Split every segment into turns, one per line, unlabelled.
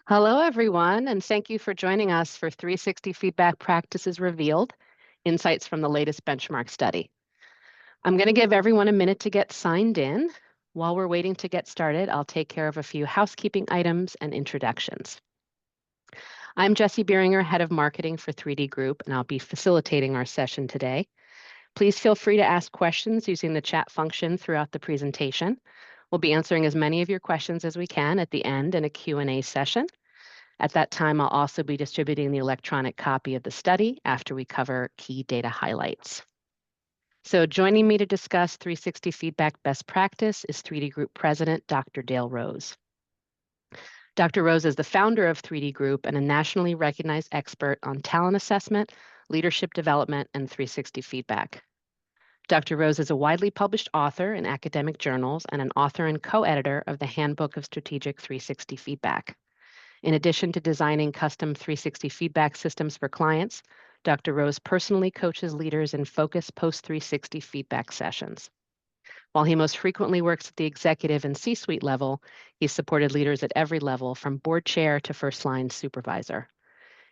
Hello, everyone, and thank you for joining us for 360 Feedback Practices Revealed, Insights from the latest benchmark study. I'm going to give everyone a minute to get signed in. While we're waiting to get started, I'll take care of a few housekeeping items and introductions. I'm Jessie Bieringer, Head of Marketing for 3D Group, and I'll be facilitating our session today. Please feel free to ask questions using the chat function throughout the presentation. We'll be answering as many of your questions as we can at the end in a Q&A session. At that time, I'll also be distributing the electronic copy of the study after we cover key data highlights. So joining me to discuss 360 feedback best practice is 3D Group President, Dr. Dale Rose. Dr. Rose is the founder of 3D Group and a nationally recognized expert on talent assessment, leadership development, and 360 feedback. Dr. Rose is a widely published author in academic journals and an author and co-editor of the Handbook of Strategic 360 Feedback. In addition to designing custom 360 feedback systems for clients, Dr. Rose personally coaches leaders in focused post-360 feedback sessions. While he most frequently works at the executive and C-suite level, he's supported leaders at every level from board chair to first-line supervisor.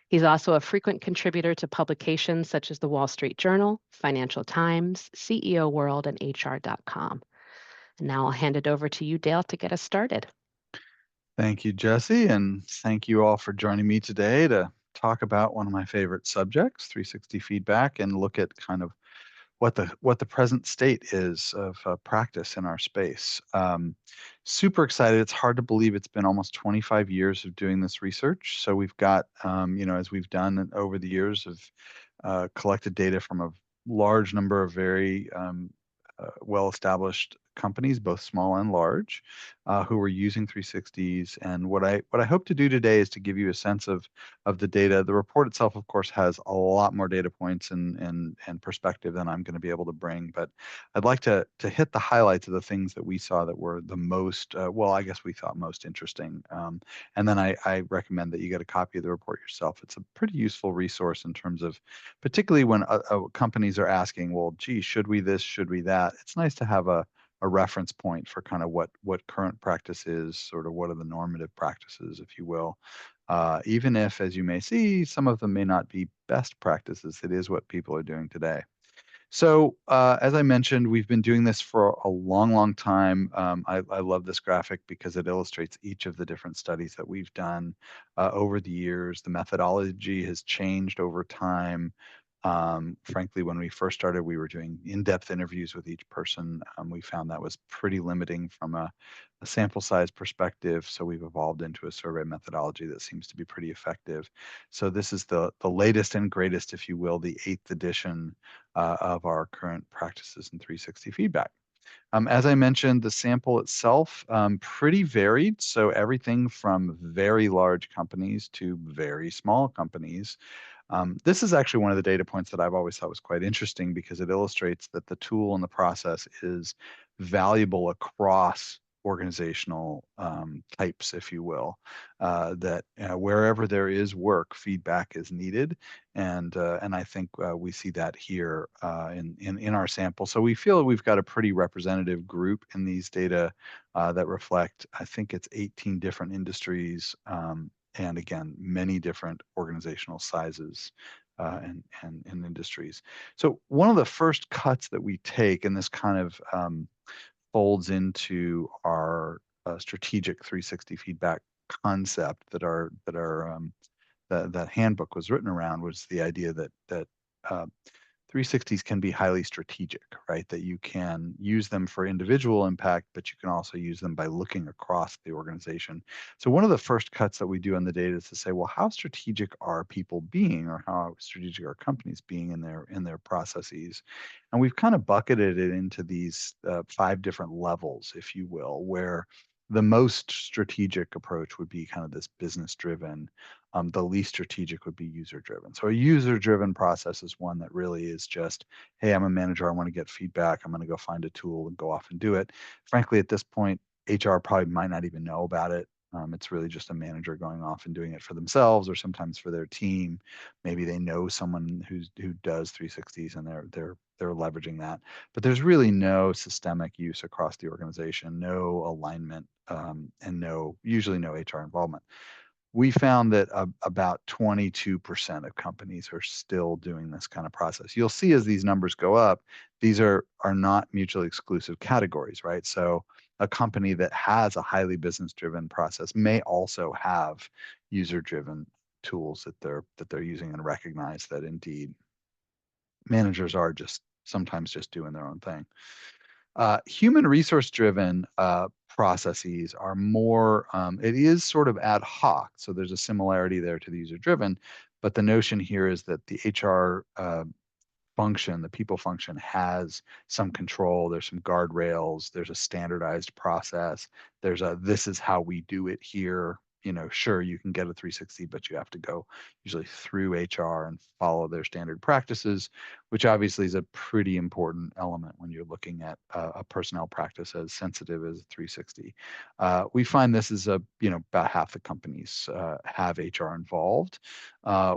He's also a frequent contributor to publications such as the Wall Street Journal, Financial Times, CEO World, and HR.com. And now I'll hand it over to you, Dale, to get us started.
Thank you, Jesse, and thank you all for joining me today to talk about one of my favorite subjects, 360 feedback, and look at kind of what the present state is of practice in our space. Super excited. It's hard to believe it's been almost 25 years of doing this research. So we've got, as we've done over the years, of collected data from a large number of very well-established companies, both small and large, who are using 360s. And what I hope to do today is to give you a sense of the data. The report itself, of course, has a lot more data points and perspective than I'm going to be able to bring. But I'd like to hit the highlights of the things that we saw that were the most, I guess we thought most interesting. And then I recommend that you get a copy of the report yourself. It's a pretty useful resource in terms of, particularly when companies are asking, well, gee, should we this, should we that? It's nice to have a reference point for kind of what current practice is, sort of what are the normative practices, if you will. Even if, as you may see, some of them may not be best practices, it is what people are doing today. So as I mentioned, we've been doing this for a long, long time. I love this graphic because it illustrates each of the different studies that we've done over the years. The methodology has changed over time. Frankly, when we first started, we were doing in-depth interviews with each person. We found that was pretty limiting from a sample size perspective. So we've evolved into a survey methodology that seems to be pretty effective. So this is the latest and greatest, if you will, the 8th edition of our current practices in 360 feedback. As I mentioned, the sample itself, pretty varied. So everything from very large companies to very small companies. This is actually one of the data points that I've always thought was quite interesting because it illustrates that the tool and the process is valuable across organizational types, if you will, that wherever there is work, feedback is needed. And I think we see that here in our sample. So we feel that we've got a pretty representative group in these data that reflect, I think it's 18 different industries, and again, many different organizational sizes and industries. So one of the first cuts that we take, and this kind of folds into our strategic 360 feedback concept that handbook was written around, was the idea that 360s can be highly strategic, right? That you can use them for individual impact, but you can also use them by looking across the organization. So one of the first cuts that we do on the data is to say, well, how strategic are people being, or how strategic are companies being in their processes? And we've kind of bucketed it into these 5 different levels, if you will, where the most strategic approach would be kind of this business driven. The least strategic would be user driven. So a user driven process is one that really is just, hey, I'm a manager, I want to get feedback, I'm going to go find a tool and go off and do it. Frankly, at this point, HR probably might not even know about it. It's really just a manager going off and doing it for themselves, or sometimes for their team. Maybe they know someone who does 360s and they're leveraging that. But there's really no systemic use across the organization, no alignment, and usually no HR involvement. we found that about 22% of companies are still doing this kind of process. You'll see as these numbers go up, these are not mutually exclusive categories, right? So a company that has a highly business-driven process may also have user-driven tools that they're using and recognize that indeed managers are just sometimes just doing their own thing. Human resource driven processes are more, it is sort of ad hoc. So there's a similarity there to the user driven. But the notion here is that the HR function, the people function, has some control. There's some guardrails. There's a standardized process. There's a this is how we do it here. Sure, you can get a 360, but you have to go usually through HR and follow their standard practices, which obviously is a pretty important element when you're looking at a personnel practice as sensitive as a 360. We find this is about half the companies have HR involved,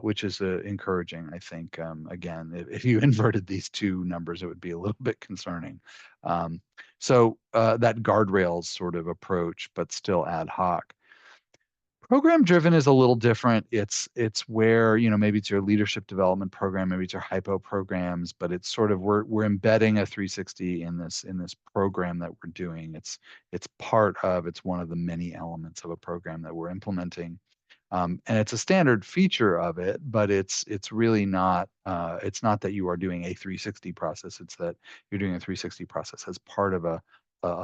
which is encouraging, I think. Again, if you inverted these two numbers, it would be a little bit concerning. So that guardrails sort of approach, but still ad hoc. Program driven is a little different. It's where, maybe it's your leadership development program, maybe it's your hypo programs, but it's sort of we're embedding a 360 in this program that we're doing. It's one of the many elements of a program that we're implementing. And it's a standard feature of it, but it's really not. It's not that you are doing a 360 process. It's that you're doing a 360 process as part of a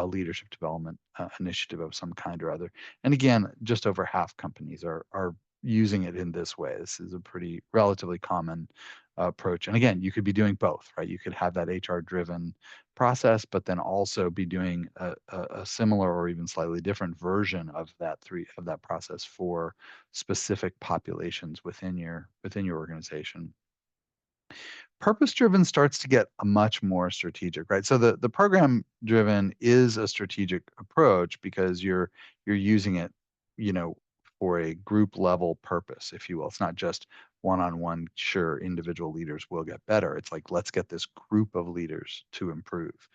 leadership development initiative of some kind or other. And again, just over half companies are using it in this way. This is a pretty relatively common approach. And again, you could be doing both, right? You could have that HR driven process, but then also be doing a similar or even slightly different version of that process for specific populations within your organization. Purpose driven starts to get a much more strategic, right? So the program driven is a strategic approach because you're using it, you know, for a group level purpose, if you will. It's not just one-on-one, sure, individual leaders will get better. It's like, let's get this group of leaders to improve.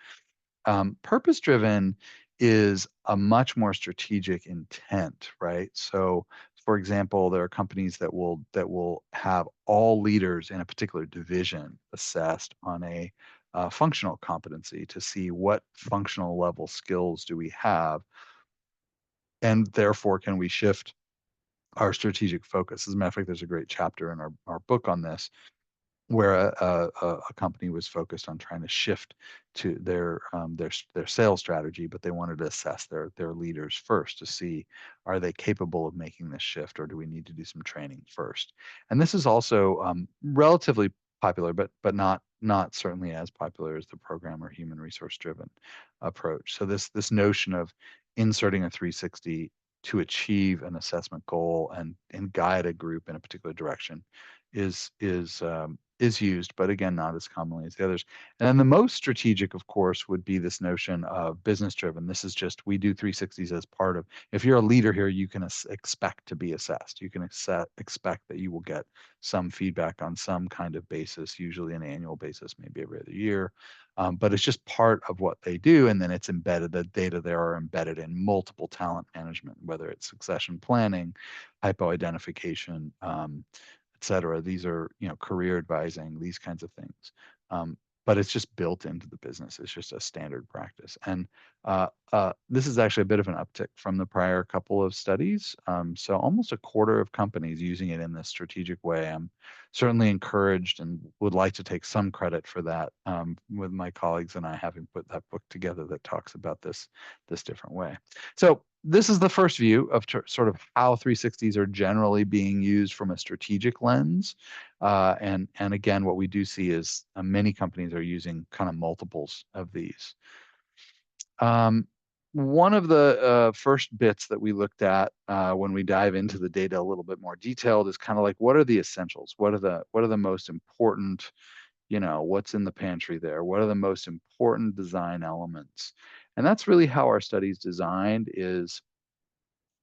Purpose driven is a much more strategic intent, right? So, for example, there are companies that will have all leaders in a particular division assessed on a functional competency to see what functional level skills do we have, and therefore can we shift our strategic focus. As a matter of fact, there's a great chapter in our book on this where a company was focused on trying to shift to their sales strategy, but they wanted to assess their leaders first to see, are they capable of making this shift, or do we need to do some training first? And this is also relatively popular, but not certainly as popular as the program or human resource driven approach. So this notion of inserting a 360 to achieve an assessment goal and guide a group in a particular direction is used, but again, not as commonly as the others. And then the most strategic, of course, would be this notion of business driven. This is just, we do 360s as part of, if you're a leader here, you can expect to be assessed. You can expect that you will get some feedback on some kind of basis, usually an annual basis, maybe every other year. But it's just part of what they do. And then it's embedded, the data there are embedded in multiple talent management, whether it's succession planning, hypo identification, et cetera. These are, career advising, these kinds of things. But it's just built into the business. It's just a standard practice. And this is actually a bit of an uptick from the prior couple of studies. So almost a quarter of companies using it in this strategic way. I'm certainly encouraged and would like to take some credit for that, with my colleagues and I having put that book together that talks about this different way. So this is the first view of sort of how 360s are generally being used from a strategic lens. And again, what we do see is many companies are using kind of multiples of these. One of the first bits that we looked at when we dive into the data a little bit more detailed is kind of like, what are the essentials? What are the most important, what's in the pantry there? What are the most important design elements? And that's really how our study is designed, is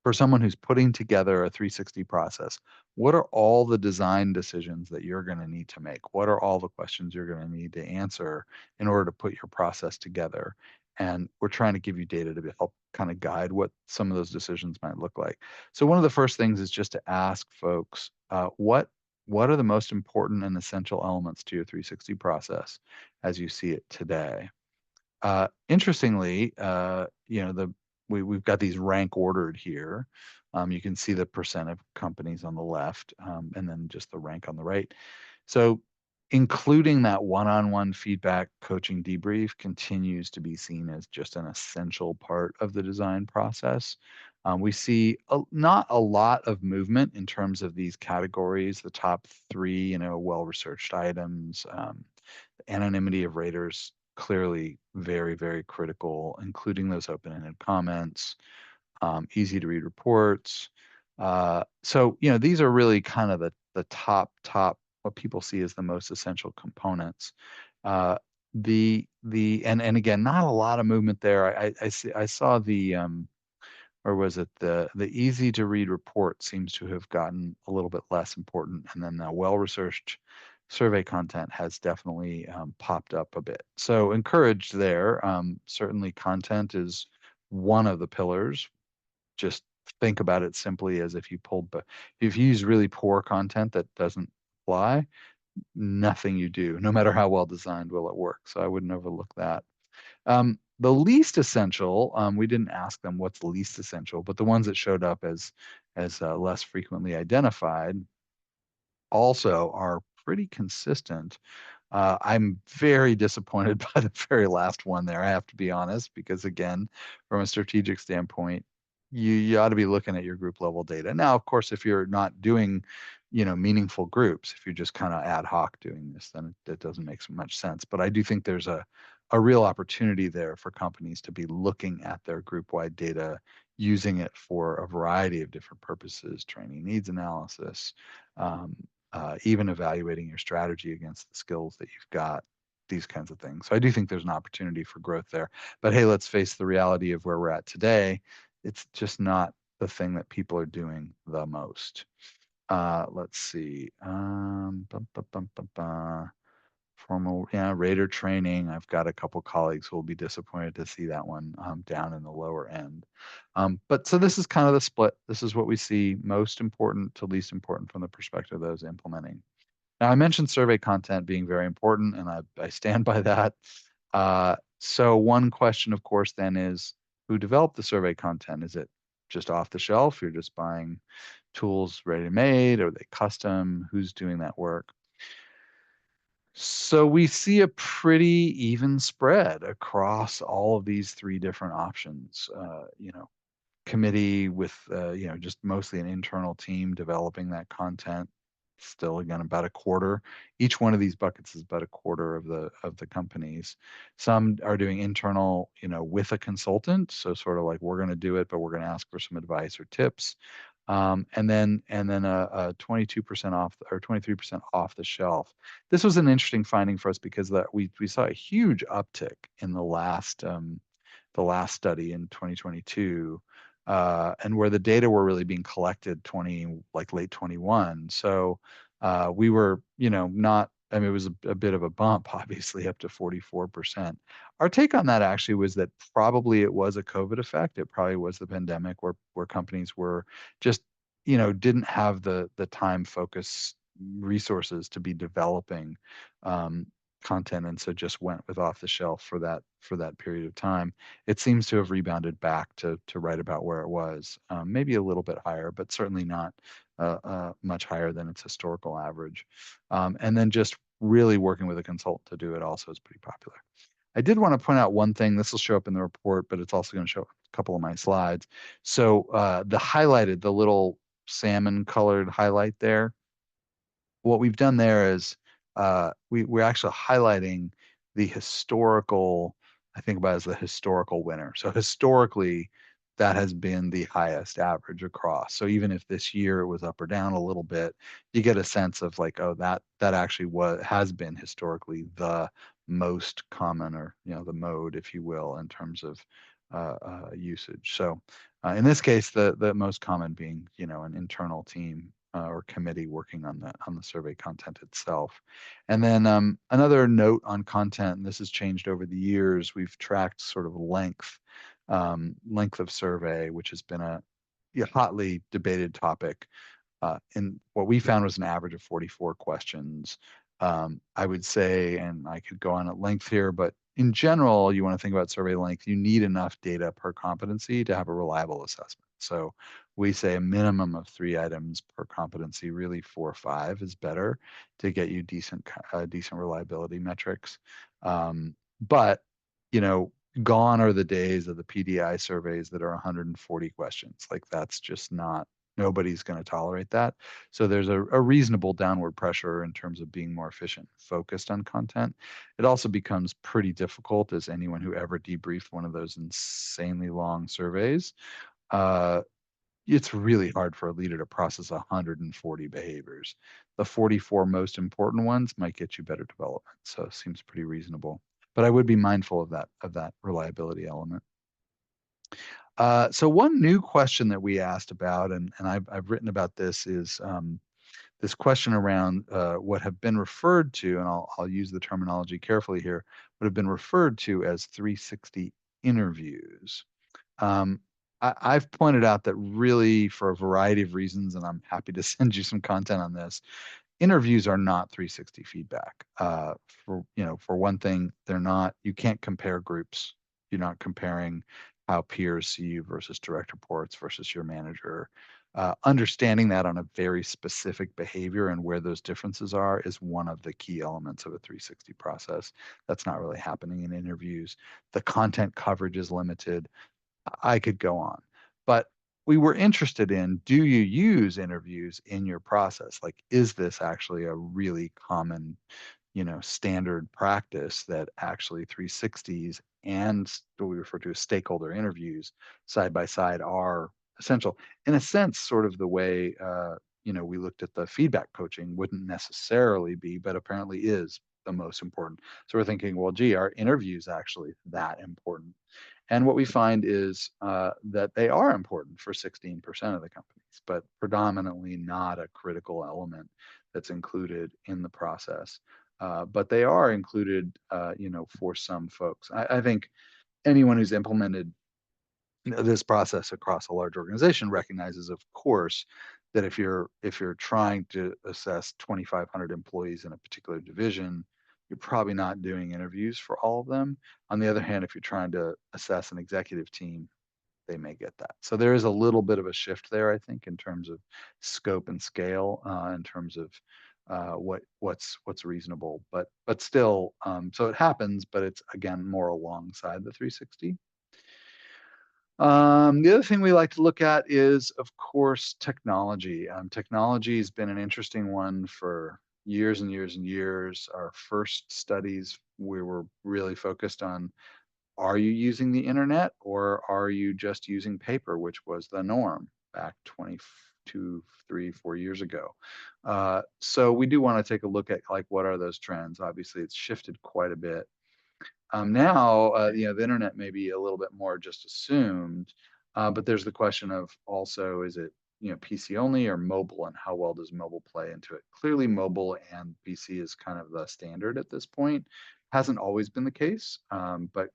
for someone who's putting together a 360 process, what are all the design decisions that you're going to need to make? What are all the questions you're going to need to answer in order to put your process together? And we're trying to give you data to help kind of guide what some of those decisions might look like. So one of the first things is just to ask folks, what are the most important and essential elements to your 360 process as you see it today? Interestingly, we've got these rank ordered here. You can see the percent of companies on the left, and then just the rank on the right. So including that one-on-one feedback coaching debrief continues to be seen as just an essential part of the design process. We see not a lot of movement in terms of these categories, the top three, well-researched items, anonymity of raters, clearly very, very critical, including those open-ended comments, easy to read reports. So, these are really kind of the top, what people see as the most essential components. And again, not a lot of movement there. I saw or was it the easy to read report seems to have gotten a little bit less important, and then the well-researched survey content has definitely popped up a bit. So encouraged there. Certainly content is one of the pillars. Just think about it simply as if you use really poor content that doesn't apply, nothing you do, no matter how well designed, will it work. So I wouldn't overlook that. The least essential, we didn't ask them what's the least essential, but the ones that showed up as less frequently identified also are pretty consistent. I'm very disappointed by the very last one there, I have to be honest, because again, from a strategic standpoint, you ought to be looking at your group level data. Now, of course, if you're not doing, meaningful groups, if you're just kind of ad hoc doing this, then it doesn't make so much sense. But I do think there's a real opportunity there for companies to be looking at their group-wide data, using it for a variety of different purposes, training needs analysis, um, even evaluating your strategy against the skills that you've got, these kinds of things. So I do think there's an opportunity for growth there. But hey, let's face the reality of where we're at today. It's just not the thing that people are doing the most. Let's see. Formal, yeah, Raider training. I've got a couple colleagues who will be disappointed to see that one down in the lower end. But so this is kind of the split. This is what we see most important to least important from the perspective of those implementing. Now, I mentioned survey content being very important, and I stand by that. So one question, of course, then is who developed the survey content? Is it just off the shelf? You're just buying tools ready-made? Are they custom? Who's doing that work? So we see a pretty even spread across all of these three different options. Committee with just mostly an internal team developing that content. Still, again, about a quarter. Each one of these buckets is about a quarter of the companies. Some are doing internal, with a consultant. So sort of like we're going to do it, but we're going to ask for some advice or tips. And then a 22% off or 23% off the shelf. This was an interesting finding for us because that we saw a huge uptick in the last study in 2022, and where the data were really being collected like late 21. So we were, not. I mean, it was a bit of a bump, obviously, up to 44%. Our take on that actually was that probably it was a COVID effect. It probably was the pandemic where companies were just, didn't have the time, focus, resources to be developing um, content, and so just went with off the shelf for that period of time. It seems to have rebounded back to right about where it was, maybe a little bit higher, but certainly not much higher than its historical average. And then just really working with a consultant to do it also is pretty popular. I did want to point out one thing. This will show up in the report, but it's also going to show up a couple of my slides. So the little salmon colored highlight there, what we've done there is we're actually highlighting the historical, I think about it as the historical winner. So historically, that has been the highest average across. So even if this year it was up or down a little bit, you get a sense of like, oh, that actually has been historically the most common, or the mode, if you will, in terms of usage. So in this case, the most common being an internal team or committee working on the survey content itself. And then another note on content, and this has changed over the years, we've tracked sort of length. length of survey, which has been a hotly debated topic. And what we found was an average of 44 questions. I would say, and I could go on at length here, but in general, you want to think about survey length, you need enough data per competency to have a reliable assessment. So we say a minimum of 3 items per competency, really 4 or 5 is better to get you decent reliability metrics. But, you know, gone are the days of the PDI surveys that are 140 questions. Like that's just not, nobody's going to tolerate that. So there's a reasonable downward pressure in terms of being more efficient, focused on content. It also becomes pretty difficult, as anyone who ever debriefed one of those insanely long surveys, uh, it's really hard for a leader to process 140 behaviors. The 44 most important ones might get you better development. So it seems pretty reasonable. But I would be mindful of that reliability element. So one new question that we asked about, and I've written about this, is this question around what have been referred to, and I'll use the terminology carefully here, what have been referred to as 360 interviews. Um, I've pointed out that really, for a variety of reasons, and I'm happy to send you some content on this, interviews are not 360 feedback. For one thing, they're not, you can't compare groups. You're not comparing how peers see you versus direct reports versus your manager. Understanding that on a very specific behavior and where those differences are is one of the key elements of a 360 process. That's not really happening in interviews. The content coverage is limited. I could go on. But we were interested in, do you use interviews in your process? Like, is this actually a really common, standard practice that actually 360s and what we refer to as stakeholder interviews side by side are essential? In a sense, sort of the way, we looked at the feedback coaching wouldn't necessarily be, but apparently is the most important. So we're thinking, well, gee, are interviews actually that important? And what we find is that they are important for 16% of the companies, but predominantly not a critical element that's included in the process. But they are included, for some folks. I think anyone who's implemented this process across a large organization recognizes, of course, that if you're trying to assess 2,500 employees in a particular division, you're probably not doing interviews for all of them. On the other hand, if you're trying to assess an executive team, they may get that. So there is a little bit of a shift there, I think, in terms of scope and scale, in terms of what's reasonable, but still, so it happens, but it's again more alongside the 360. The other thing we like to look at is, of course, technology. Technology has been an interesting one for years and years and years. Our first studies, we were really focused on, are you using the internet or are you just using paper, which was the norm back 22, 3, 4 years ago. So we do want to take a look at, like, what are those trends? Obviously, it's shifted quite a bit. Now, the internet may be a little bit more just assumed, but there's the question of also, is it, PC only or mobile, and how well does mobile play into it? Clearly, mobile and PC is kind of the standard at this point. Hasn't always been the case, but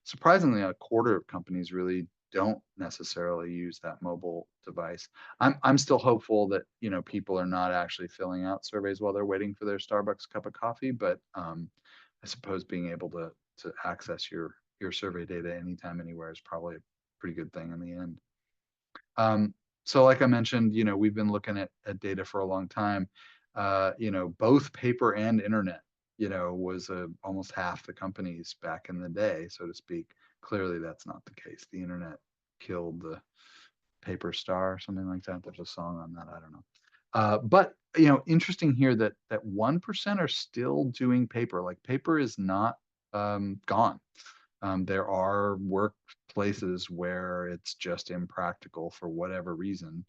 surprisingly, a quarter of companies really don't necessarily use that mobile device. I'm still hopeful that people are not actually filling out surveys while they're waiting for their Starbucks cup of coffee, but I suppose being able to access your survey data anytime, anywhere is probably a pretty good thing in the end. So like I mentioned, we've been looking at data for a long time. Both paper and internet, was almost half the companies back in the day, so to speak. Clearly, that's not the case. The internet killed the paper star, something like that. There's a song on that. I don't know. But interesting here that 1% are still doing paper. Like, paper is not gone. There are workplaces where it's just impractical for whatever reason,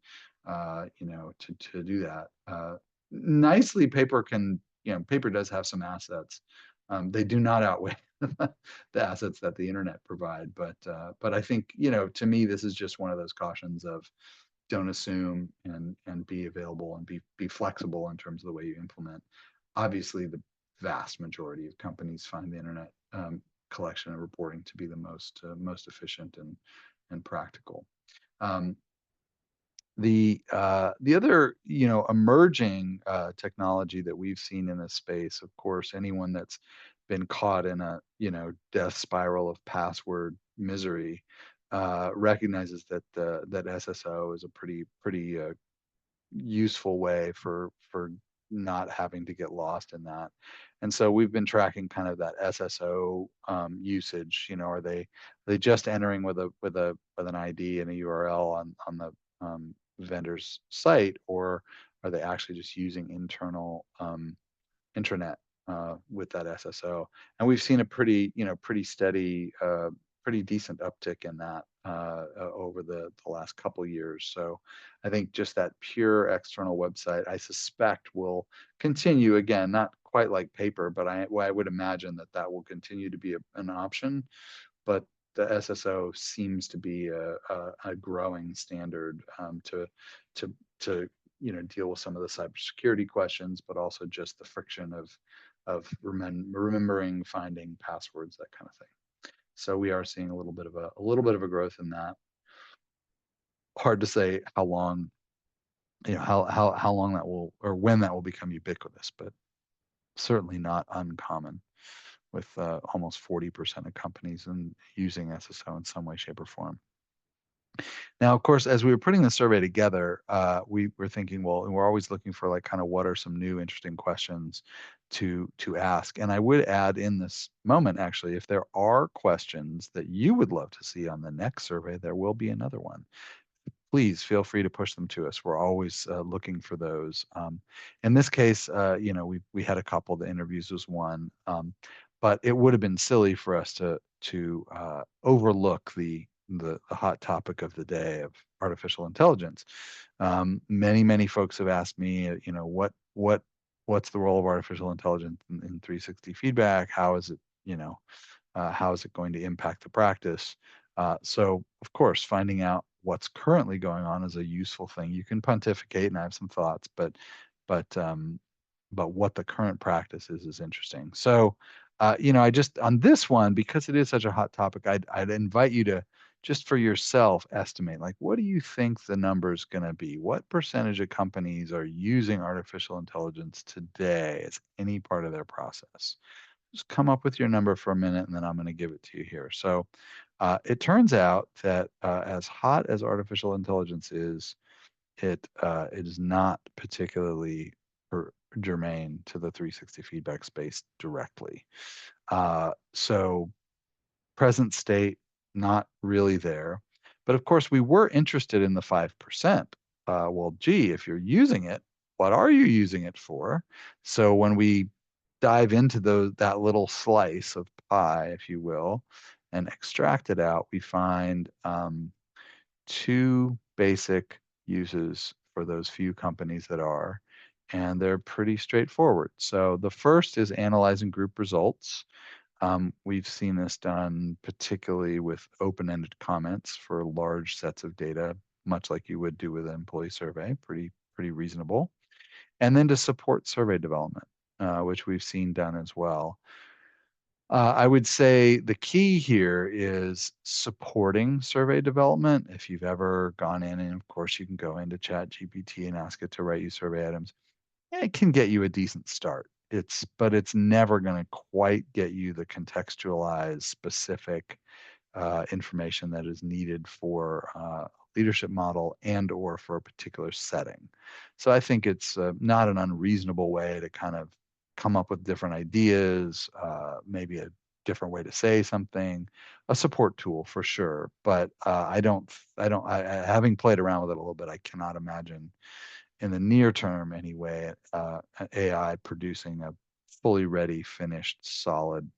to do that. Nicely, paper does have some assets. They do not outweigh the assets that the internet provide, but I think, to me, this is just one of those cautions of, don't assume, and be available and be flexible in terms of the way you implement. Obviously, the vast majority of companies find the internet collection and reporting to be the most efficient and practical. Um, the other emerging technology that we've seen in this space, of course, anyone that's been caught in a death spiral of password misery recognizes that that SSO is a pretty useful way for not having to get lost in that. And so we've been tracking kind of that SSO usage. Are they just entering with an ID and a URL on the vendor's site, or are they actually just using internal intranet with that SSO? And we've seen a pretty steady, pretty decent uptick in that over the last couple years. So I think just that pure external website, I suspect, will continue. Again, not quite like paper, but I would imagine that that will continue to be an option. But the SSO seems to be a growing standard to to deal with some of the cybersecurity questions, but also just the friction of remembering, finding passwords, that kind of thing. So we are seeing a little bit of a growth in that. Hard to say how long, how long that will, or when that will become ubiquitous, but certainly not uncommon, with almost 40% of companies using SSO in some way, shape, or form. Now, of course, as we were putting the survey together, we were thinking, well, we're always looking for like kind of what are some new interesting questions to ask. And I would add in this moment, actually, if there are questions that you would love to see on the next survey, there will be another one. Please feel free to push them to us. We're always looking for those. In this case, we had a couple. The interviews was one, but it would have been silly for us to overlook the hot topic of the day of artificial intelligence. Many folks have asked me, what's the role of artificial intelligence in 360 feedback? How is it going to impact the practice? So, of course, finding out what's currently going on is a useful thing. You can pontificate, and I have some thoughts, but what the current practice is interesting. So, I just on this one, because it is such a hot topic, I'd invite you to just for yourself estimate, like, what do you think the number is going to be? What percentage of companies are using artificial intelligence today as any part of their process? Just come up with your number for a minute, and then I'm going to give it to you here. So it turns out that as hot as artificial intelligence is, it is not particularly germane to the 360 feedback space directly. So present state, not really there. But of course, we were interested in the 5%. Well, gee, if you're using it, what are you using it for? So when we dive into that little slice of pie, if you will, and extract it out, we find two basic uses for those few companies that are, and they're pretty straightforward. So the first is analyzing group results. We've seen this done particularly with open-ended comments for large sets of data, much like you would do with an employee survey, pretty reasonable. And then to support survey development, which we've seen done as well. I would say the key here is supporting survey development. If you've ever gone in, and of course you can go into ChatGPT and ask it to write you survey items, it can get you a decent start. But it's never going to quite get you the contextualized, specific information that is needed for a leadership model and or for a particular setting. So I think it's not an unreasonable way to kind of come up with different ideas, maybe a different way to say something, a support tool for sure. But having played around with it a little bit, I cannot imagine in the near term anyway, AI producing a fully ready, finished, solid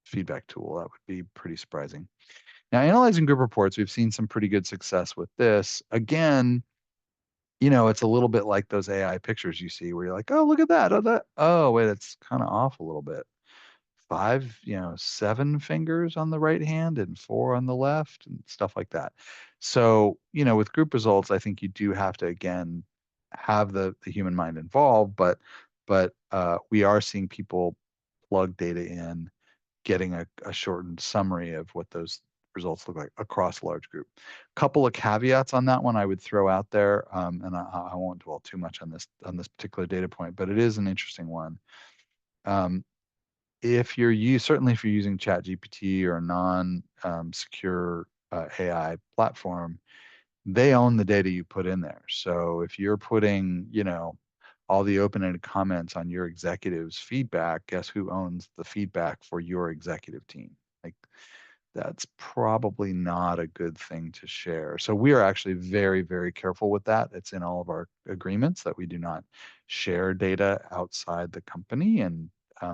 feedback tool. That would be pretty surprising. Now, analyzing group reports, we've seen some pretty good success with this. Again, it's a little bit like those AI pictures you see where you're like, oh, look at that. Oh, wait, it's kind of off a little bit. 7 fingers on the right hand and 4 on the left and stuff like that. So, with group results, I think you do have to, again, have the human mind involved, but we are seeing people plug data in, getting a shortened summary of what those results look like across a large group. Couple of caveats on that one I would throw out there, and I won't dwell too much on this particular data point, but it is an interesting one. If you're certainly if you're using ChatGPT or a non-secure AI platform, they own the data you put in there. So if you're putting, all the open-ended comments on your executive's feedback, guess who owns the feedback for your executive team? Like, that's probably not a good thing to share. So we are actually very, very careful with that. It's in all of our agreements that we do not share data outside the company, and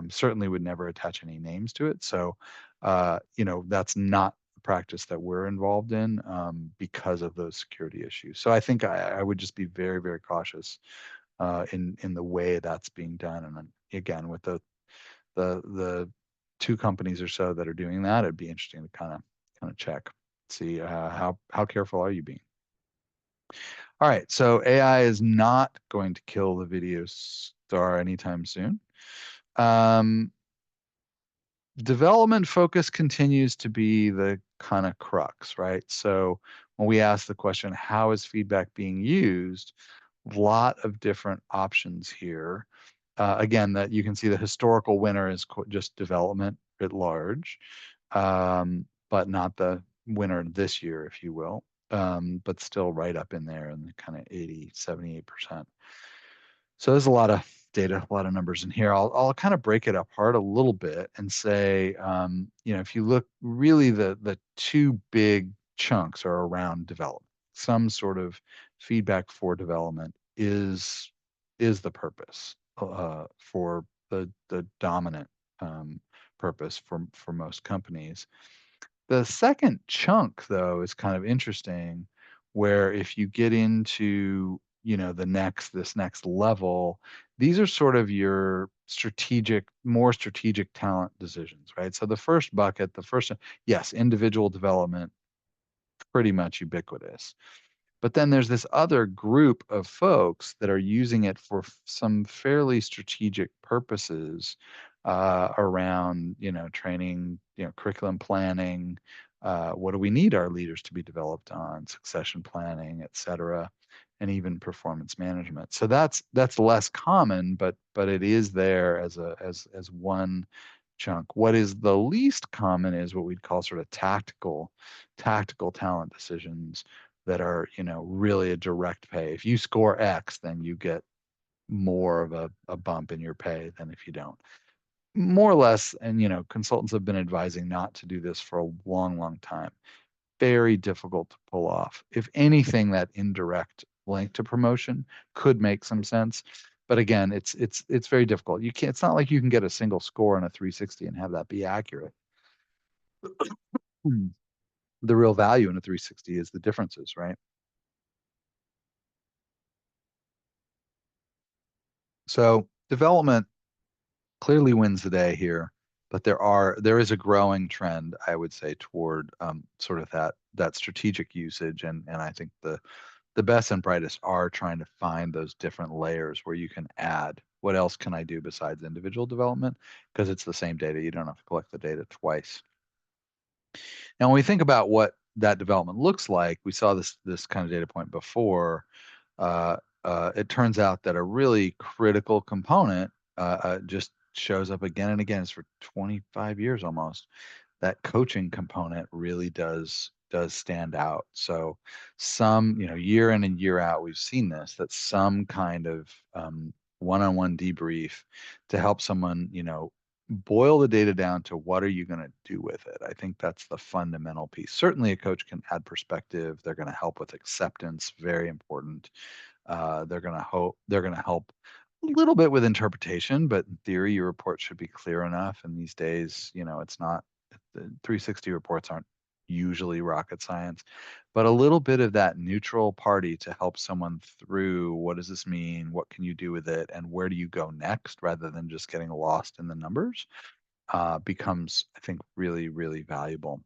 certainly would never attach any names to it. So, that's not the practice that we're involved in, because of those security issues. So I think I would just be very, very cautious in the way that's being done. And then, again, with the two companies or so that are doing that, it'd be interesting to kind of check, see how careful are you being. All right, so AI is not going to kill the video star anytime soon. Development focus continues to be the kind of crux, right? So when we ask the question, how is feedback being used? A lot of different options here. Again, that you can see the historical winner is just development writ large, but not the winner this year, if you will, but still right up in there in the kind of 80, 78%. So there's a lot of data, a lot of numbers in here. I'll kind of break it apart a little bit and say, if you look, really the two big chunks are around development. Some sort of feedback for development is the purpose, for the dominant purpose for most companies. The second chunk, though, is kind of interesting, where if you get into, this next level, these are sort of your more strategic talent decisions, right? So the first bucket, yes, individual development, pretty much ubiquitous. But then there's this other group of folks that are using it for some fairly strategic purposes, around, training, curriculum planning. What do we need our leaders to be developed on? Succession planning, et cetera, and even performance management. So that's less common, but it is there as one chunk. What is the least common is what we'd call sort of tactical talent decisions that are, really a direct pay. If you score X, then you get more of a bump in your pay than if you don't. More or less, and consultants have been advising not to do this for a long, long time. Very difficult to pull off. If anything, that indirect link to promotion could make some sense. But again, it's very difficult. You can't, it's not like you can get a single score on a 360 and have that be accurate. The real value in a 360 is the differences, right? So development clearly wins the day here, but there is a growing trend, I would say, toward sort of that strategic usage, and I think the best and brightest are trying to find those different layers where you can add what else can I do besides individual development, because it's the same data. You don't have to collect the data twice. Now, when we think about what that development looks like, we saw this kind of data point before. It turns out that a really critical component just shows up again and again. It's for 25 years almost. That coaching component really does stand out. So some, year in and year out, we've seen this, that some kind of one-on-one debrief to help someone, boil the data down to what are you going to do with it. I think that's the fundamental piece. Certainly a coach can add perspective. They're going to help with acceptance, very important. They're going to help a little bit with interpretation, but in theory, your report should be clear enough. And these days, it's not, the 360 reports aren't usually rocket science, but a little bit of that neutral party to help someone through, what does this mean? What can you do with it? And where do you go next, rather than just getting lost in the numbers, becomes, I think, really, really valuable.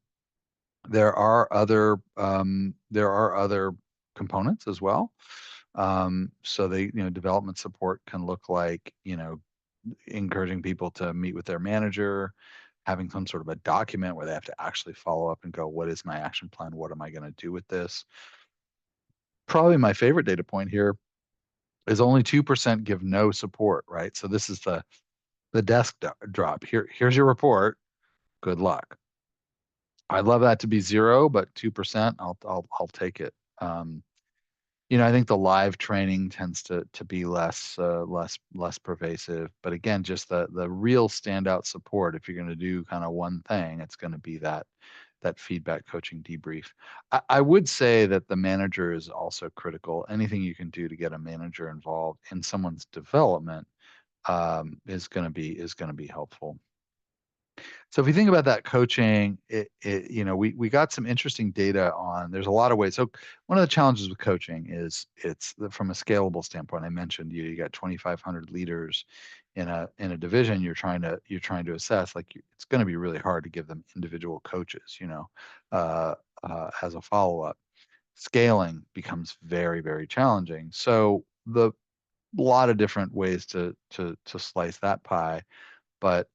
There are other components as well. So development support can look like, encouraging people to meet with their manager, having some sort of a document where they have to actually follow up and go, what is my action plan? What am I going to do with this? Probably my favorite data point here is only 2% give no support, right? So this is the desk drop. Here's your report. Good luck. I'd love that to be zero, but 2%, I'll take it. I think the live training tends to be less pervasive. But again, just the real standout support. If you're going to do kind of one thing, it's going to be that feedback coaching debrief. I would say that the manager is also critical. Anything you can do to get a manager involved in someone's development is going to be helpful. So if you think about that coaching, we got some interesting data on. There's a lot of ways. So one of the challenges with coaching is from a scalable standpoint. I mentioned you got 2,500 leaders in a division. You're trying to assess. It's going to be really hard to give them individual coaches. As a follow up, scaling becomes very, very challenging. So the lot of different ways to slice that pie. But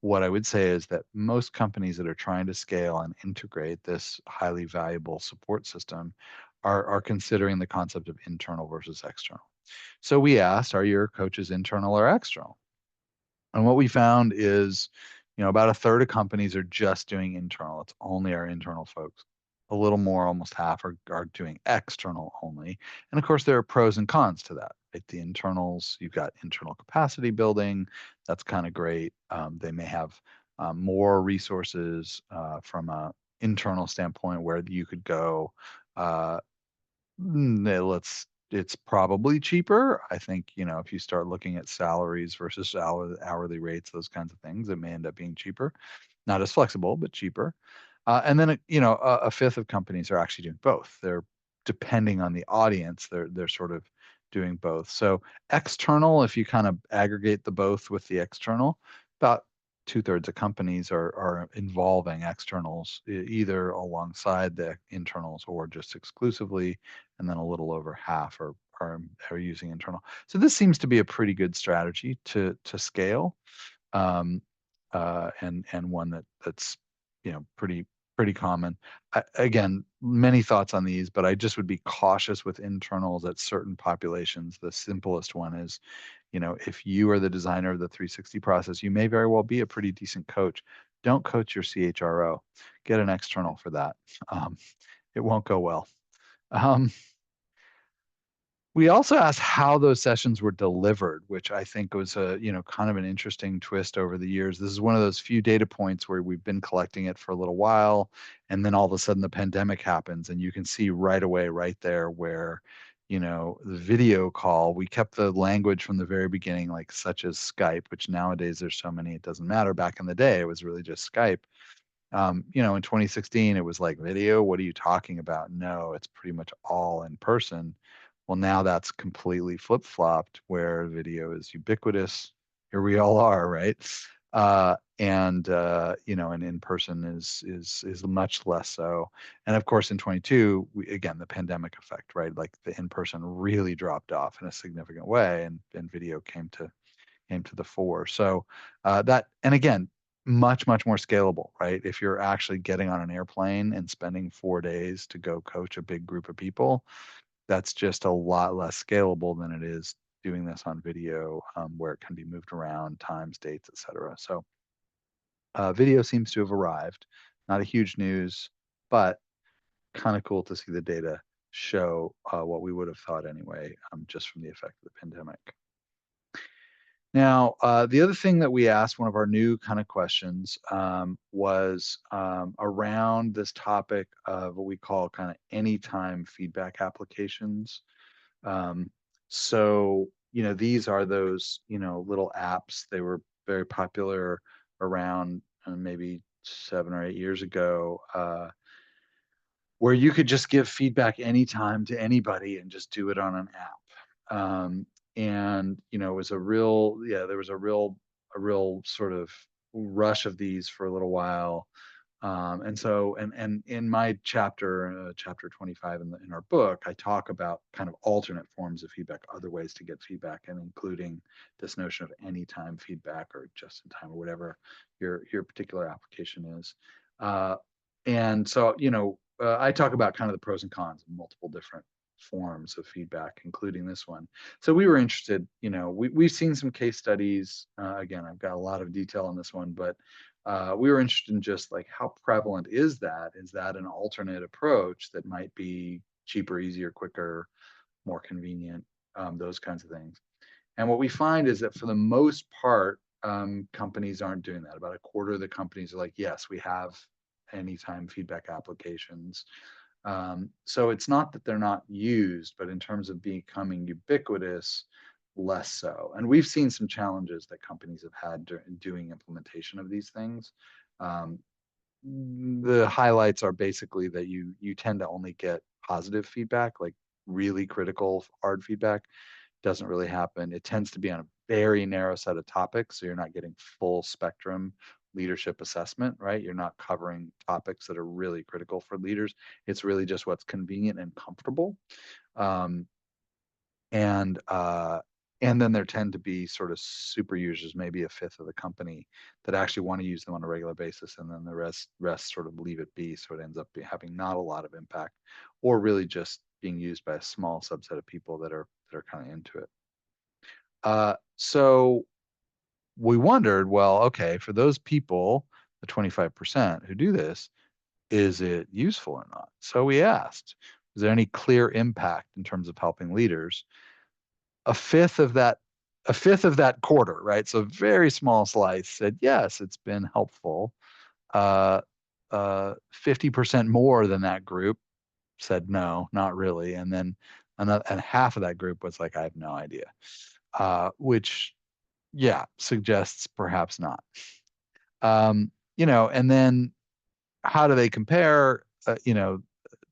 what I would say is that most companies that are trying to scale and integrate this highly valuable support system are considering the concept of internal versus external. So we asked, are your coaches internal or external? And what we found is, about a third of companies are just doing internal. It's only our internal folks. A little more, almost half are doing external only. And of course, there are pros and cons to that. Right? The internals, you've got internal capacity building. That's kind of great. They may have more resources from a internal standpoint where you could go. Uh, it's probably cheaper. I think, if you start looking at salaries versus hourly rates, those kinds of things, it may end up being cheaper. Not as flexible, but cheaper. And then, a fifth of companies are actually doing both. They're depending on the audience, they're sort of doing both. So external, if you kind of aggregate the both with the external, about two-thirds of companies are involving externals either alongside the internals or just exclusively, and then a little over half are using internal. So this seems to be a pretty good strategy to scale, um, and one that's pretty common. Again, many thoughts on these, but I just would be cautious with internals at certain populations. The simplest one is, if you are the designer of the 360 process, you may very well be a pretty decent coach. Don't coach your CHRO. Get an external for that. Um, it won't go well. Um, we also asked how those sessions were delivered, which I think was kind of an interesting twist over the years. This is one of those few data points where we've been collecting it for a little while, and then all of a sudden the pandemic happens, and you can see right away, right there, where, the video call, we kept the language from the very beginning, like such as Skype, which nowadays there's so many, it doesn't matter. Back in the day, it was really just Skype. In 2016, it was like video. What are you talking about? No, it's pretty much all in person. Well, now that's completely flip-flopped where video is ubiquitous. Here we all are, right? And in person is much less so. And of course, in 22, again, the pandemic effect, right? Like the in person really dropped off in a significant way, and video came to the fore. So and again, much, much more scalable, right? If you're actually getting on an airplane and spending 4 days to go coach a big group of people, that's just a lot less scalable than it is doing this on video, where it can be moved around, times, dates, etc. So video seems to have arrived. Not a huge news, but kind of cool to see the data show what we would have thought anyway, just from the effect of the pandemic. Now, the other thing that we asked, one of our new kind of questions, was around this topic of what we call kind of anytime feedback applications. Um, so, these are those, little apps. They were very popular around maybe 7 or 8 years ago, where you could just give feedback anytime to anybody and just do it on an app. And it was there was a real sort of rush of these for a little while. And so, and in my chapter, chapter 25 in our book, I talk about kind of alternate forms of feedback, other ways to get feedback, and including this notion of anytime feedback or just in time or whatever your particular application is. Uh, and so, I talk about kind of the pros and cons of multiple different forms of feedback, including this one. So we were interested, we've seen some case studies. Again, I've got a lot of detail on this one, but we were interested in just like how prevalent is that? Is that an alternate approach that might be cheaper, easier, quicker, more convenient, those kinds of things? And what we find is that for the most part, companies aren't doing that. About a quarter of the companies are like, yes, we have anytime feedback applications. So it's not that they're not used, but in terms of becoming ubiquitous, less so. And we've seen some challenges that companies have had doing implementation of these things. Um, the highlights are basically that you tend to only get positive feedback, like really critical, hard feedback doesn't really happen. It tends to be on a very narrow set of topics, so you're not getting full spectrum leadership assessment, right? You're not covering topics that are really critical for leaders. It's really just what's convenient and comfortable. Um, and uh, and then there tend to be sort of super users, maybe a fifth of the company, that actually want to use them on a regular basis, and then the rest sort of leave it be. So it ends up having not a lot of impact, or really just being used by a small subset of people that are kind of into it. So we wondered, well, okay, for those people, the 25% who do this, is it useful or not? So we asked, is there any clear impact in terms of helping leaders? A fifth of that, a fifth of that quarter, right? So a very small slice said, yes, it's been helpful. 50% more than that group said no, not really. And then another, and half of that group was like, I have no idea. Which yeah, suggests perhaps not. And then how do they compare?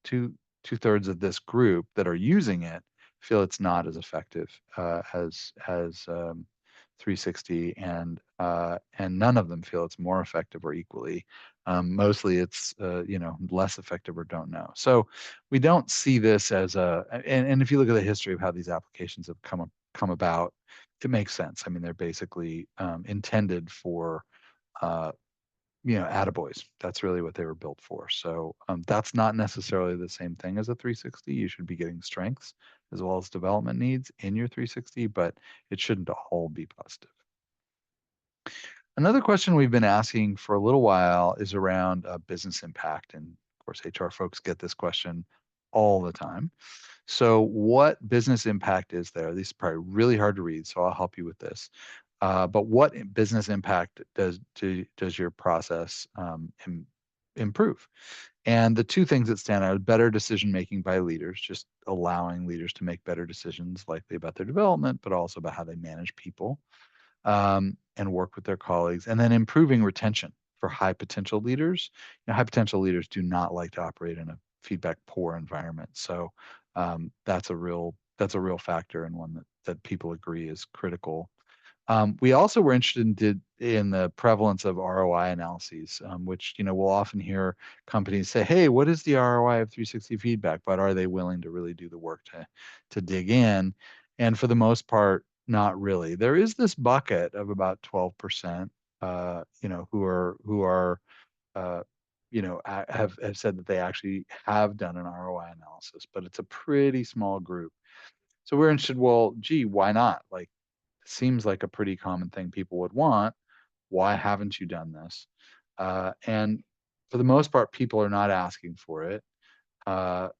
Two two-thirds of this group that are using it feel it's not as effective as 360, and none of them feel it's more effective or equally. Mostly it's less effective or don't know. So we don't see this as and if you look at the history of how these applications have come about, it makes sense. I mean, they're basically intended for uh, attaboys. That's really what they were built for. So that's not necessarily the same thing as a 360. You should be getting strengths as well as development needs in your 360, but it shouldn't all be positive. Another question we've been asking for a little while is around business impact. And of course, HR folks get this question all the time. So what business impact is there? These are probably really hard to read, so I'll help you with this. But what business impact does your process improve? And the two things that stand out are better decision making by leaders, just allowing leaders to make better decisions, likely about their development, but also about how they manage people and work with their colleagues, and then improving retention for high potential leaders. High potential leaders do not like to operate in a feedback poor environment. So that's a real factor, and one that people agree is critical. We also were interested in the prevalence of ROI analyses, which we'll often hear companies say, "Hey, what is the ROI of 360 feedback?" But are they willing to really do the work to dig in? And for the most part, not really. There is this bucket of about 12%, who are have said that they actually have done an ROI analysis, but it's a pretty small group. So we're interested. Well, gee, why not? Like, seems like a pretty common thing people would want. Why haven't you done this? And for the most part, people are not asking for it.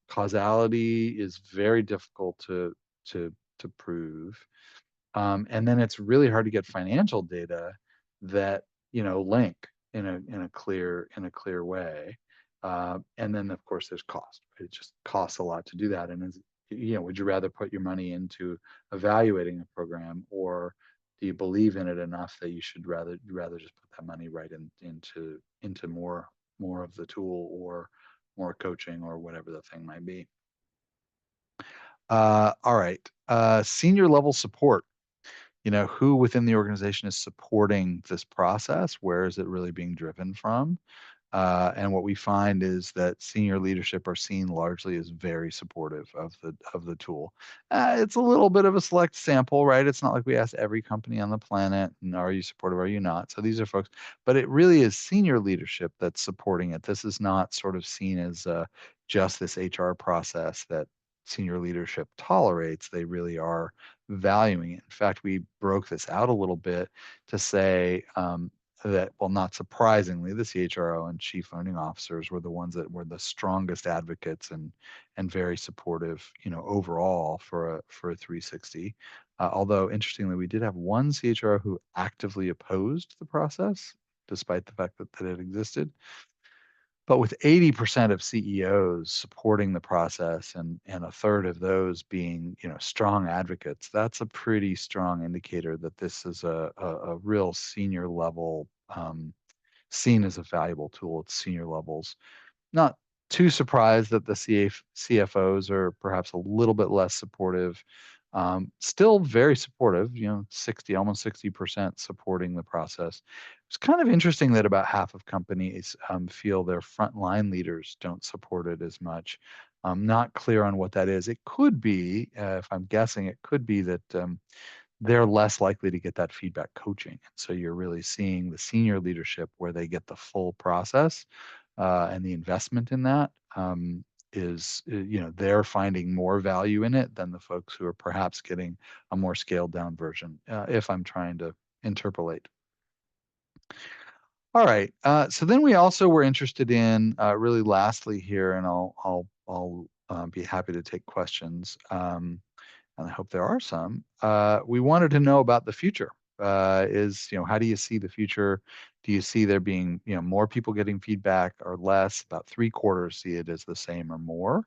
Causality is very difficult to prove. And then it's really hard to get financial data that link in a clear way. And then of course there's cost. Right? It just costs a lot to do that. And would you rather put your money into evaluating a program, or do you believe in it enough that you should rather just put that money right into more of the tool, or more coaching, or whatever the thing might be. All right. Senior level support. Who within the organization is supporting this process? Where is it really being driven from? And what we find is that senior leadership are seen largely as very supportive of the tool. It's a little bit of a select sample, right? It's not like we asked every company on the planet, and are you supportive, are you not? So these are folks, but it really is senior leadership that's supporting it. This is not sort of seen as just this HR process that senior leadership tolerates. They really are valuing it. In fact, we broke this out a little bit to say that, well, not surprisingly, the CHRO and chief learning officers were the ones that were the strongest advocates and very supportive, overall for a 360. Although interestingly, we did have one CHRO who actively opposed the process, despite the fact that it existed. But with 80% of CEOs supporting the process and a third of those being, strong advocates, that's a pretty strong indicator that this is a real senior level, seen as a valuable tool at senior levels. Not too surprised that the CFOs are perhaps a little bit less supportive. Still very supportive, 60, almost 60% supporting the process. It's kind of interesting that about half of companies feel their frontline leaders don't support it as much. I'm not clear on what that is. It could be, if I'm guessing, it could be that they're less likely to get that feedback coaching. So you're really seeing the senior leadership where they get the full process and the investment in that is, they're finding more value in it than the folks who are perhaps getting a more scaled down version, if I'm trying to interpolate. All right. So then we also were interested in really lastly here, and I'll be happy to take questions. And I hope there are some. We wanted to know about the future. How do you see the future? Do you see there being, more people getting feedback or less? About three-quarters see it as the same or more.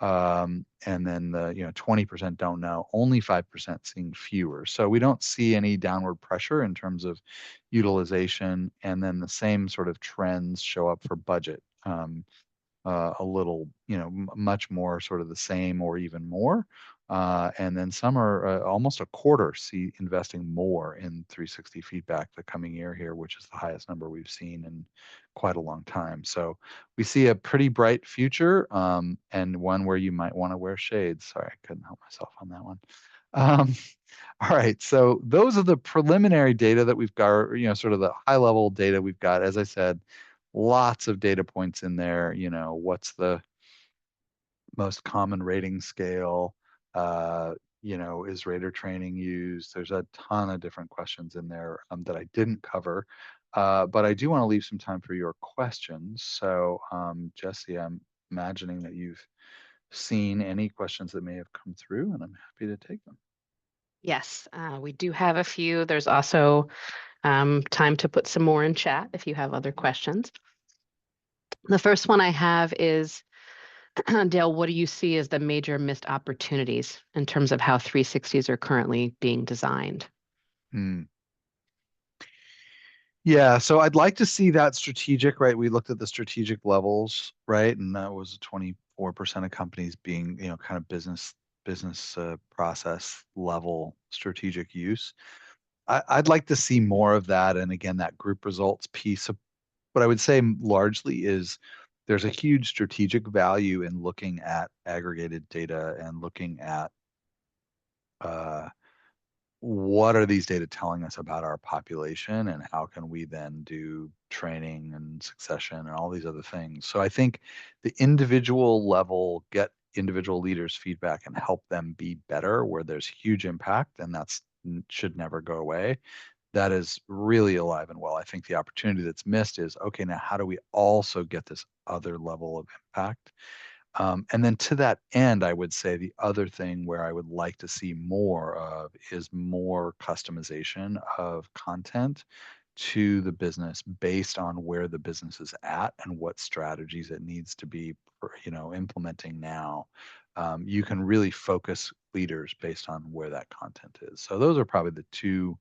And then the, 20% don't know, only 5% seeing fewer. So we don't see any downward pressure in terms of utilization. And then the same sort of trends show up for budget. A little, much more sort of the same or even more. And then some are almost a quarter see investing more in 360 feedback the coming year here, which is the highest number we've seen in quite a long time. So we see a pretty bright future, and one where you might want to wear shades. Sorry, I couldn't help myself on that one. Um, all right, so those are the preliminary data that we've got, or, sort of the high level data we've got. As I said, lots of data points in there. What's the most common rating scale? Is rater training used? There's a ton of different questions in there that I didn't cover, but I do want to leave some time for your questions. So, Jesse, I'm imagining that you've seen any questions that may have come through, and I'm happy to take them.
Yes, we do have a few. There's also time to put some more in chat if you have other questions. The first one I have is, Dale, what do you see as the major missed opportunities in terms of how 360s are currently being designed?
Hmm. Yeah, so I'd like to see that strategic, right? We looked at the strategic levels, right? And that was 24% of companies being, kind of business process level strategic use. I'd like to see more of that. And again, that group results piece of what I would say largely is there's a huge strategic value in looking at aggregated data and looking at uh, what are these data telling us about our population and how can we then do training and succession and all these other things. So I think the individual level, get individual leaders feedback and help them be better where there's huge impact, and that's should never go away. That is really alive and well. I think the opportunity that's missed is, okay, now how do we also get this other level of impact? And then to that end, I would say the other thing where I would like to see more of is more customization of content to the business based on where the business is at and what strategies it needs to be, implementing now. You can really focus leaders based on where that content is. So those are probably the two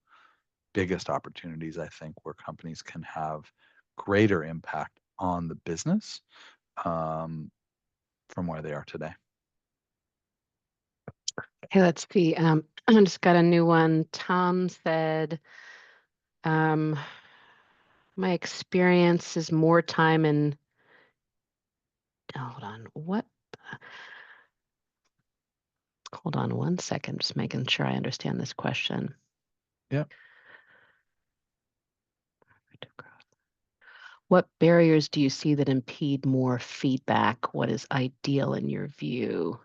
biggest opportunities, I think, where companies can have greater impact on the business. From where they are today.
Okay, let's see. I just got a new one. Tom said, um, My experience is more time in, hold on, what? Hold on one second, just making sure I understand this question.
Yeah.
What barriers do you see that impede more feedback? What is ideal in your view?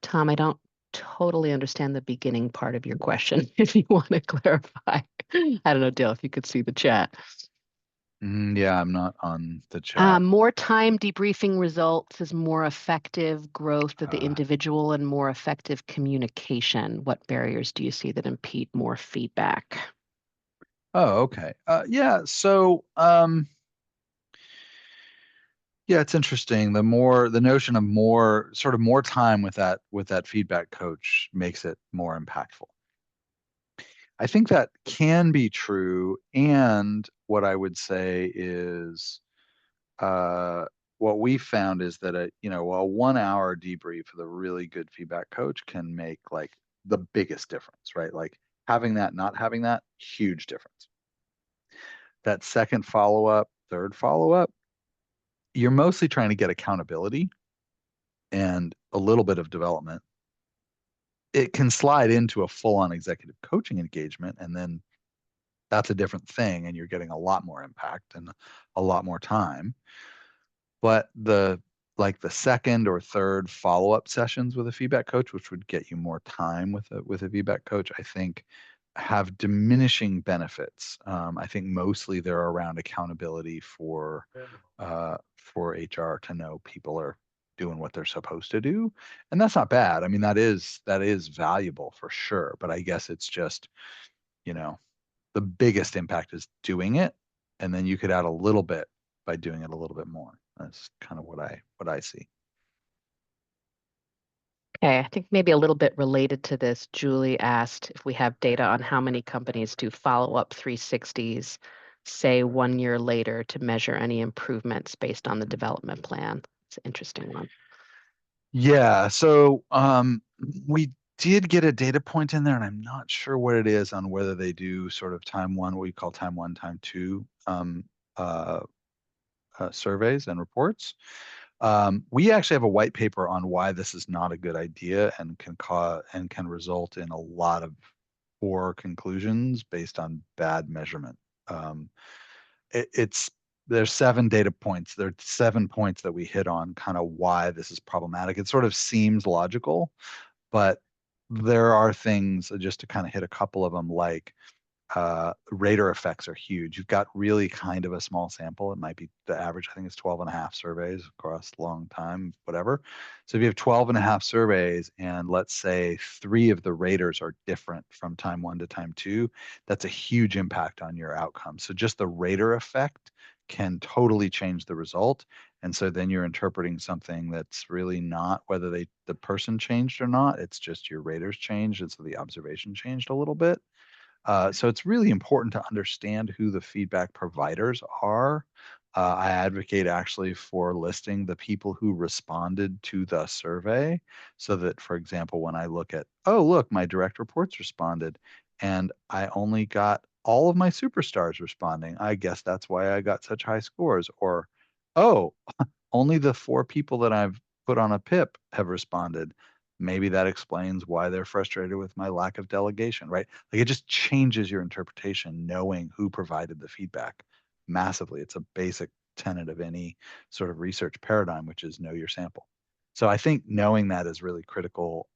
Tom, I don't totally understand the beginning part of your question. If you want to clarify, I don't know, Dale, if you could see the chat.
Yeah, I'm not on the chat.
More time debriefing results is more effective growth of the
Uh,
individual and more effective communication. What barriers do you see that impede more feedback?
oh, okay. Yeah. So, yeah, it's interesting. The notion of more, sort of more time with that feedback coach makes it more impactful. I think that can be true. And what I would say is, uh, what we found is that a 1 hour debrief with a really good feedback coach can make like the biggest difference, right? Like having that, not having that, huge difference. That second follow up, third follow up, you're mostly trying to get accountability and a little bit of development. It can slide into a full on executive coaching engagement, and then that's a different thing, and you're getting a lot more impact and a lot more time. But the second or third follow-up sessions with a feedback coach, which would get you more time with a feedback coach, I think have diminishing benefits. I think mostly they're around accountability for HR to know people are doing what they're supposed to do. And that's not bad. I mean, that is valuable for sure. But I guess it's just, you know, the biggest impact is doing it. And then you could add a little bit by doing it a little bit more. That's kind of what I see.
Okay, I think maybe a little bit related to this, Julie asked if we have data on how many companies do follow-up 360s, say 1 year later, to measure any improvements based on the development plan. It's an interesting one.
Yeah, so we did get a data point in there, and I'm not sure what it is on whether they do sort of time one, what we call time one, time two uh, surveys and reports. We actually have a white paper on why this is not a good idea and can result in a lot of poor conclusions based on bad measurement. Um, it's there's 7 data points. There are 7 points that we hit on kind of why this is problematic. It sort of seems logical, but there are things just to kind of hit a couple of them, like rater effects are huge. You've got really kind of a small sample. It might be the average, I think it's 12 and a half surveys across a long time, whatever. So if you have 12 and a half surveys and let's say 3 of the raters are different from time one to time two, that's a huge impact on your outcome. So just the rater effect can totally change the result. And so then you're interpreting something that's really not whether the person changed or not. It's just your raters changed. And so the observation changed a little bit. So it's really important to understand who the feedback providers are. I advocate actually for listing the people who responded to the survey so that, for example, when I look at, oh, look, my direct reports responded and I only got all of my superstars responding. I guess that's why I got such high scores. Or, oh, only the 4 people that I've put on a PIP have responded. Maybe that explains why they're frustrated with my lack of delegation, right? Like it just changes your interpretation knowing who provided the feedback massively. It's a basic tenet of any sort of research paradigm, which is know your sample. So I think knowing that is really critical.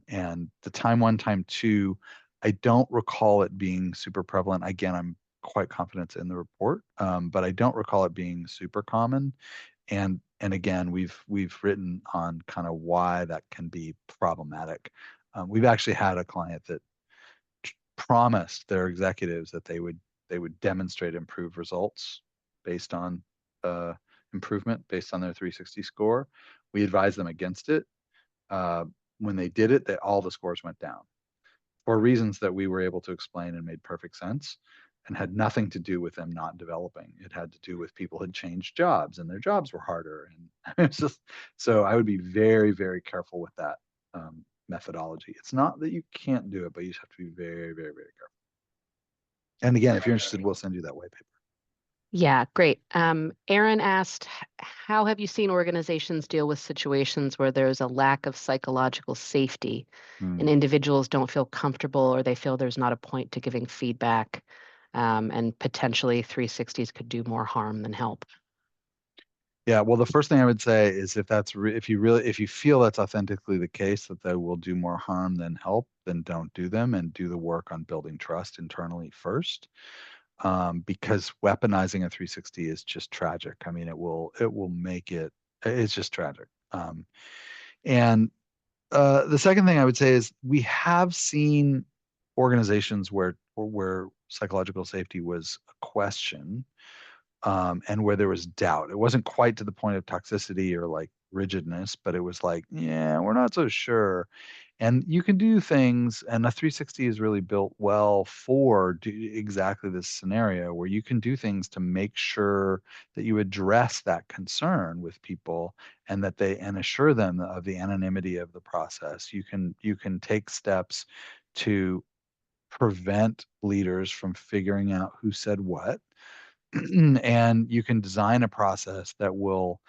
And the time one, time two, I don't recall it being super prevalent. Again, I'm quite confident in the report, but I don't recall it being super common. And again, we've written on kind of why that can be problematic. We've actually had a client that promised their executives that they would demonstrate improved results based on uh, improvement based on their 360 score. We advised them against it. Uh, when they did it, all the scores went down for reasons that we were able to explain and made perfect sense and had nothing to do with them not developing. It had to do with people had changed jobs and their jobs were harder. And it's just so I would be very, very careful with that methodology. It's not that you can't do it, but you just have to be very, very, very careful. And again, if you're interested, we'll send you that white paper.
Yeah, great. Aaron asked, how have you seen organizations deal with situations where there's a lack of psychological safety and
Hmm.
individuals don't feel comfortable or they feel there's not a point to giving feedback, and potentially 360s could do more harm than help?
Yeah, well, the first thing I would say is if you feel that's authentically the case that they will do more harm than help, then don't do them and do the work on building trust internally first. Because weaponizing a 360 is just tragic. I mean, it will make it's just tragic. And the second thing I would say is we have seen organizations where psychological safety was a question, and where there was doubt. It wasn't quite to the point of toxicity or like rigidness, but it was like, yeah, we're not so sure. And you can do things, and a 360 is really built well for exactly this scenario where you can do things to make sure that you address that concern with people and and assure them of the anonymity of the process. You can take steps to prevent leaders from figuring out who said what, and you can design a process that will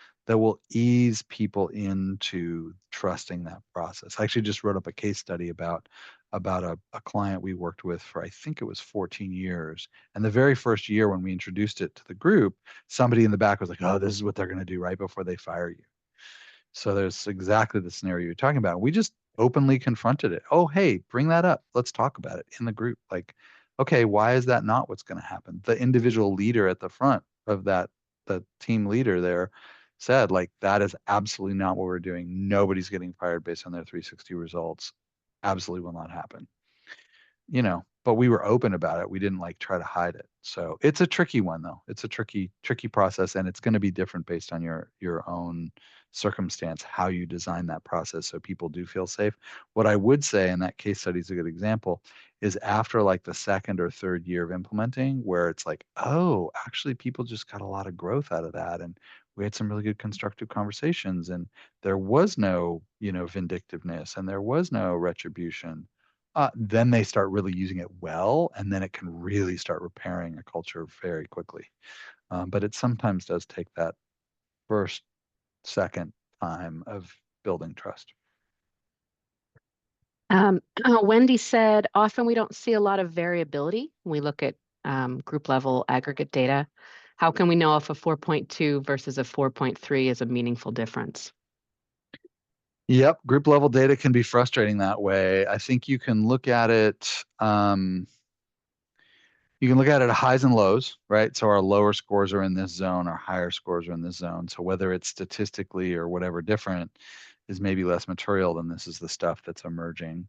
ease people into trusting that process. I actually just wrote up a case study about a client we worked with for, I think it was 14 years. And the very first year when we introduced it to the group, somebody in the back was like, "Oh, this is what they're going to do right before they fire you." So there's exactly the scenario you're talking about. We just openly confronted it. Oh, hey, bring that up. Let's talk about it in the group. Like, okay, why is that not what's going to happen? The individual leader at the front of that, the team leader there said, like, that is absolutely not what we're doing. Nobody's getting fired based on their 360 results. Absolutely will not happen. But we were open about it. We didn't like try to hide it. So it's a tricky one though. It's a tricky process, and it's going to be different based on your own circumstance, how you design that process so people do feel safe. What I would say, and that case study is a good example, is after like the second or third year of implementing, where it's like, oh, actually people just got a lot of growth out of that. And we had some really good constructive conversations, and there was no, vindictiveness, and there was no retribution. Then they start really using it well, and then it can really start repairing a culture very quickly. But it sometimes does take that first, second time of building trust.
Wendy said, often we don't see a lot of variability when we look at group level aggregate data. How can we know if a 4.2 versus a 4.3 is a meaningful difference?
Yep, group level data can be frustrating that way. I think you can look at it. You can look at it at highs and lows, right? So our lower scores are in this zone, our higher scores are in this zone. So whether it's statistically or whatever different is maybe less material than this is the stuff that's emerging.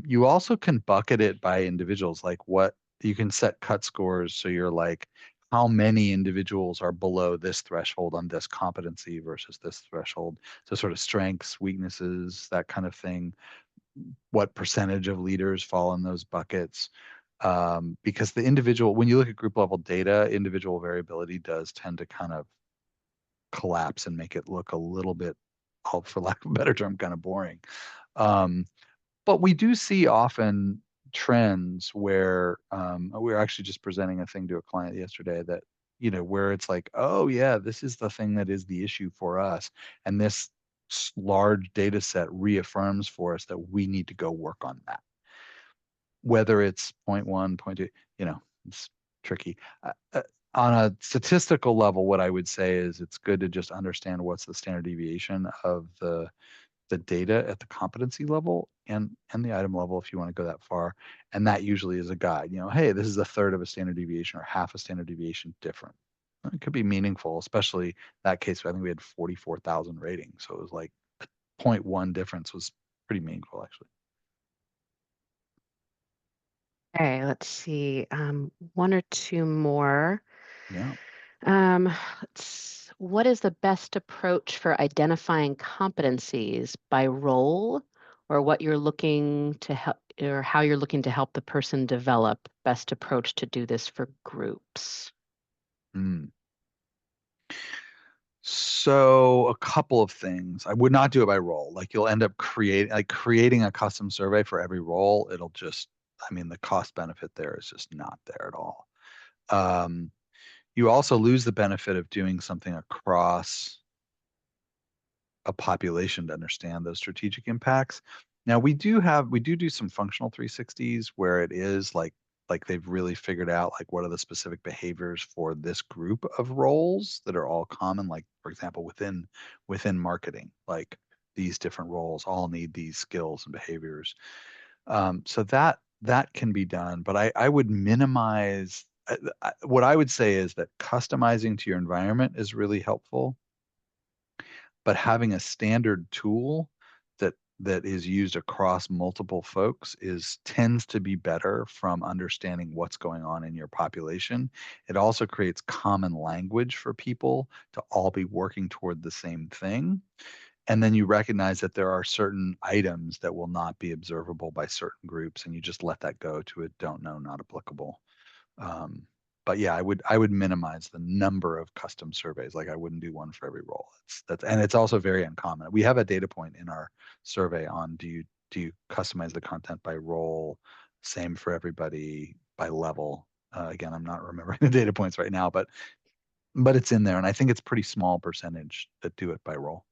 You also can bucket it by individuals, like what you can set cut scores. So you're like, how many individuals are below this threshold on this competency versus this threshold? So sort of strengths, weaknesses, that kind of thing. What percentage of leaders fall in those buckets? Because when you look at group level data, individual variability does tend to kind of collapse and make it look a little bit, for lack of a better term, kind of boring. Um, but we do see often trends where we were actually just presenting a thing to a client yesterday that, where it's like, oh yeah, this is the thing that is the issue for us. And this large data set reaffirms for us that we need to go work on that. Whether it's point one, point two, it's tricky. On a statistical level, what I would say is it's good to just understand what's the standard deviation of the data at the competency level and the item level if you want to go that far. And that usually is a guide. Hey, this is a third of a standard deviation or half a standard deviation different. It could be meaningful, especially that case. I think we had 44,000 ratings. So it was like a point 0.1 difference was pretty meaningful, actually.
Okay, let's see. One or two more.
Yeah.
What is the best approach for identifying competencies by role or what you're looking to help or how you're looking to help the person develop? Best approach to do this for groups.
Mm. So a couple of things. I would not do it by role. Like you'll end up creating a custom survey for every role. It'll just, I mean, the cost benefit there is just not there at all. Um, you also lose the benefit of doing something across a population to understand those strategic impacts. Now we do some functional 360s where it is like they've really figured out like what are the specific behaviors for this group of roles that are all common, like for example within marketing, like these different roles all need these skills and behaviors. So that can be done, but I would minimize. What I would say is that customizing to your environment is really helpful, but having a standard tool that is used across multiple folks is tends to be better from understanding what's going on in your population. It also creates common language for people to all be working toward the same thing. And then you recognize that there are certain items that will not be observable by certain groups, and you just let that go to a don't know, not applicable. Um, but yeah, I would minimize the number of custom surveys. Like I wouldn't do one for every role. And it's also very uncommon. We have a data point in our survey on do you customize the content by role, same for everybody by level. Again, I'm not remembering the data points right now, but it's in there, and I think it's pretty small percentage that do it by role.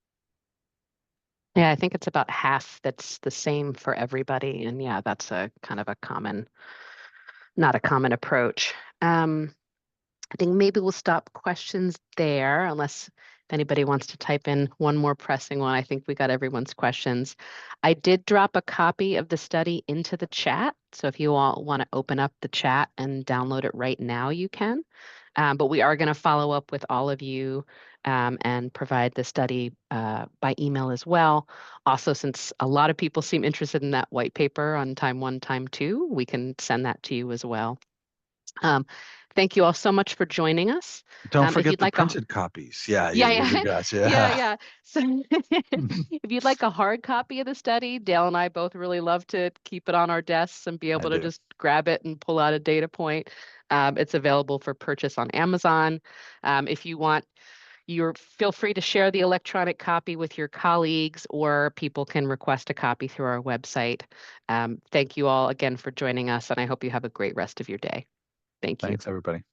Yeah, I think it's about half that's the same for everybody. And yeah, that's a kind of a common, not a common approach. I think maybe we'll stop questions there unless if anybody wants to type in one more pressing one. I think we got everyone's questions. I did drop a copy of the study into the chat. So if you all want to open up the chat and download it right now, you can. But we are going to follow up with all of you and provide the study by email as well. Also, since a lot of people seem interested in that white paper on time one, time two, we can send that to you as well. Um, Thank you all so much for joining us.
Don't
If
forget
you'd
the
like a,
printed copies. Yeah,
yeah,
we
yeah,
got you.
yeah,
Yeah.
yeah. So if you'd like a hard copy of the study, Dale and I both really love to keep it on our desks and be
I
able to
do.
just grab it and pull out a data point. It's available for purchase on Amazon. If you want, you feel free to share the electronic copy with your colleagues, or people can request a copy through our website. Thank you all again for joining us, and I hope you have a great rest of your day. Thank you.
Thanks, everybody.